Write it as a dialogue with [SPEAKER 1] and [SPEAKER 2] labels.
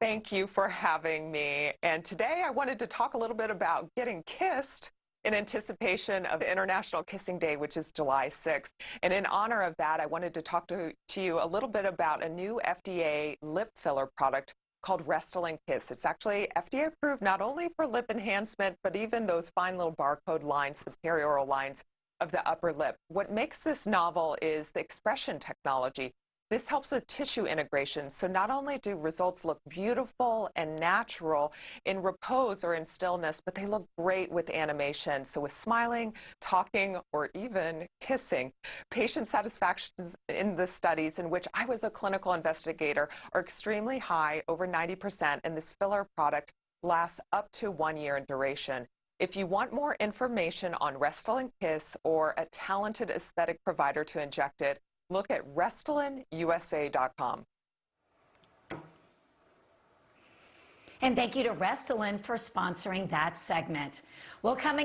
[SPEAKER 1] Thank you for having me. And today I wanted to talk a little bit about getting kissed in anticipation of International Kissing Day, which is July 6th. And in honor of that, I wanted to talk to you a little bit about a new FDA lip filler product called Restylane Kysse. It's actually FDA approved not only for lip enhancement, but even those fine little barcode lines, the perioral lines of the upper lip. What makes this novel is the expression technology. This helps with tissue integration, so not only do results look beautiful and natural in repose or in stillness, but they look great with animation. So with smiling, talking, or even kissing. Patient satisfaction in the studies in which I was a clinical investigator are extremely high, over 90%, and this filler product lasts up to 1 year in duration. If you want more information on Restylane Kysse or a talented aesthetic provider to inject it, look at RestylaneUSA.com.
[SPEAKER 2] And thank you to Restylane for sponsoring that segment. Well, coming